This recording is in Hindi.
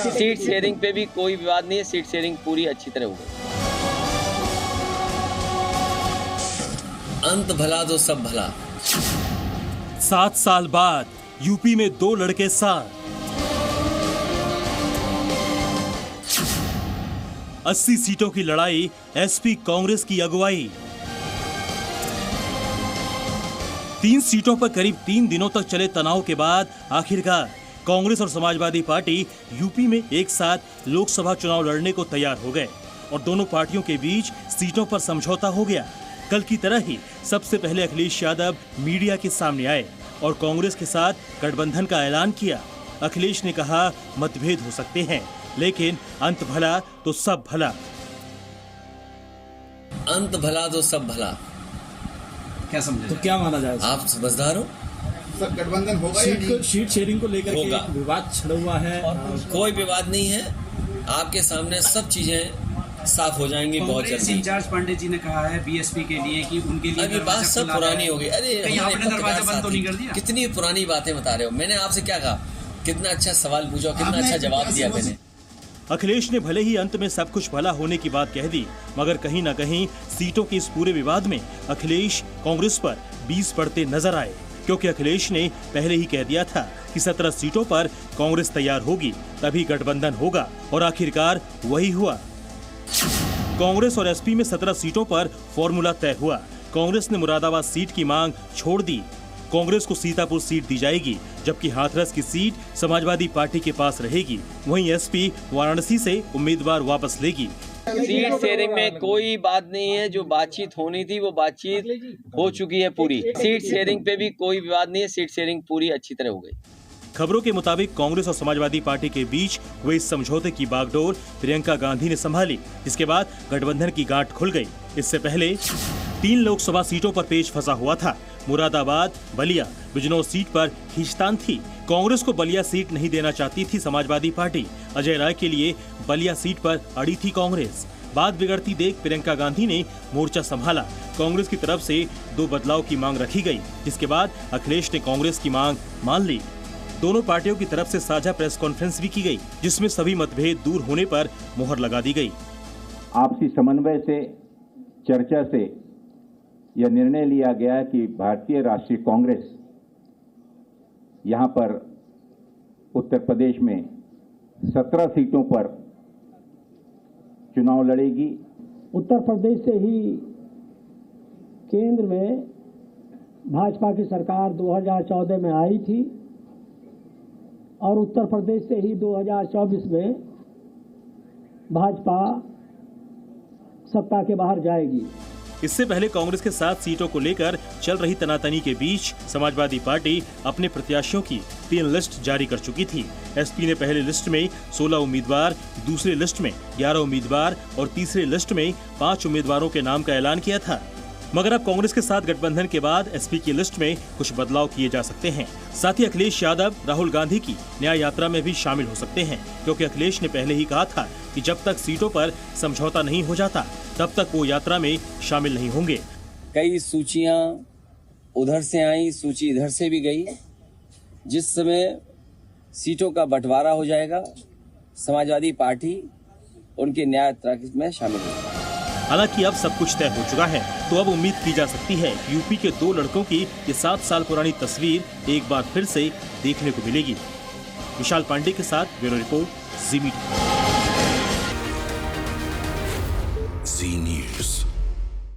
सीट शेयरिंग पे भी कोई विवाद नहीं है, सीट शेयरिंग पूरी अच्छी तरह हो गई। अंत भला तो सब भला। 7 साल बाद यूपी में 2 लड़के साथ, 80 सीटों की लड़ाई, एसपी कांग्रेस की अगुवाई। 3 सीटों पर करीब 3 दिनों तक चले तनाव के बाद आखिरकार कांग्रेस और समाजवादी पार्टी यूपी में एक साथ लोकसभा चुनाव लड़ने को तैयार हो गए और दोनों पार्टियों के बीच सीटों पर समझौता हो गया। कल की तरह ही सबसे पहले अखिलेश यादव मीडिया के सामने आए और कांग्रेस के साथ गठबंधन का ऐलान किया। अखिलेश ने कहा, मतभेद हो सकते हैं लेकिन अंत भला तो सब भला। अंत भला तो सब भला क्या समझे? तो क्या माना जाए? आप समझदार हो? सब गठबंधन होगा या नहीं? सीट शेयरिंग को लेकर होगा। के विवाद छिड़ा हुआ है। कोई विवाद नहीं है, आपके सामने सब चीजें साफ हो जाएंगी बहुत जल्दी। इंचार्ज पांडे जी ने कहा है बीएसपी के लिए कि उनके लिए अभी बात सब पुरानी हो गई। अरे कहीं आपने दरवाजा बंद तो नहीं कर दिया? कितनी पुरानी बातें बता रहे हो। मैंने आपसे क्या कहा, कितना अच्छा सवाल पूछा, कितना अच्छा जवाब दिया मैंने। अखिलेश ने भले ही अंत में सब कुछ भला होने की बात कह दी, मगर कहीं न कहीं सीटों के इस पूरे विवाद में अखिलेश कांग्रेस पर 20 पड़ते नजर आए, क्योंकि अखिलेश ने पहले ही कह दिया था कि 17 सीटों पर कांग्रेस तैयार होगी तभी गठबंधन होगा, और आखिरकार वही हुआ। कांग्रेस और एसपी में 17 सीटों पर फॉर्मूला तय हुआ। कांग्रेस ने मुरादाबाद सीट की मांग छोड़ दी। कांग्रेस को सीतापुर सीट दी जाएगी, जबकि हाथरस की सीट समाजवादी पार्टी के पास रहेगी। वहीं एसपी वाराणसी से उम्मीदवार वापस लेगी। सीट शेयरिंग में कोई बात नहीं है, जो बातचीत होनी थी वो बातचीत हो चुकी है पूरी। सीट शेयरिंग पे भी कोई विवाद नहीं है, सीट शेयरिंग पूरी अच्छी तरह हो गई। खबरों के मुताबिक कांग्रेस और समाजवादी पार्टी के बीच हुए इस समझौते की बागडोर प्रियंका गांधी ने संभाली, जिसके बाद गठबंधन की गांठ खुल गई। इससे पहले 3 लोकसभा सीटों पर पेच फंसा हुआ था। मुरादाबाद, बलिया, बिजनौर सीट पर खींचतान थी। कांग्रेस को बलिया सीट नहीं देना चाहती थी समाजवादी पार्टी। अजय राय के लिए बलिया सीट पर अड़ी थी कांग्रेस। बात बिगड़ती देख प्रियंका गांधी ने मोर्चा संभाला। कांग्रेस की तरफ से 2 बदलाव की मांग रखी गई, जिसके बाद अखिलेश ने कांग्रेस की मांग मान ली। दोनों पार्टियों की तरफ से साझा प्रेस कॉन्फ्रेंस भी की गई, जिसमें सभी मतभेद दूर होने पर मुहर लगा दी गई। आपसी समन्वय से, चर्चा से यह निर्णय लिया गया कि भारतीय राष्ट्रीय कांग्रेस यहां पर उत्तर प्रदेश में 17 सीटों पर चुनाव लड़ेगी। उत्तर प्रदेश से ही केंद्र में भाजपा की सरकार 2014 में आई थी और उत्तर प्रदेश से ही 2024 में भाजपा सत्ता के बाहर जाएगी। इससे पहले कांग्रेस के 7 सीटों को लेकर चल रही तनातनी के बीच समाजवादी पार्टी अपने प्रत्याशियों की 3 लिस्ट जारी कर चुकी थी। एसपी ने पहले लिस्ट में 16 उम्मीदवार, दूसरे लिस्ट में 11 उम्मीदवार और तीसरे लिस्ट में 5 उम्मीदवारों के नाम का ऐलान किया था। मगर अब कांग्रेस के साथ गठबंधन के बाद एसपी की लिस्ट में कुछ बदलाव किए जा सकते हैं। साथ ही अखिलेश यादव राहुल गांधी की न्याय यात्रा में भी शामिल हो सकते हैं, क्योंकि अखिलेश ने पहले ही कहा था कि जब तक सीटों पर समझौता नहीं हो जाता तब तक वो यात्रा में शामिल नहीं होंगे। कई सूचियां उधर से आई, सूची इधर से भी गई। जिस समय सीटों का बंटवारा हो जाएगा, समाजवादी पार्टी उनकी न्याय यात्रा में शामिल होगी। हालांकि अब सब कुछ तय हो चुका है, तो अब उम्मीद की जा सकती है कि यूपी के 2 लड़कों की ये 7 साल पुरानी तस्वीर एक बार फिर से देखने को मिलेगी। विशाल पांडे के साथ ब्यूरो रिपोर्ट, जी मीडिया। जी न्यूज़।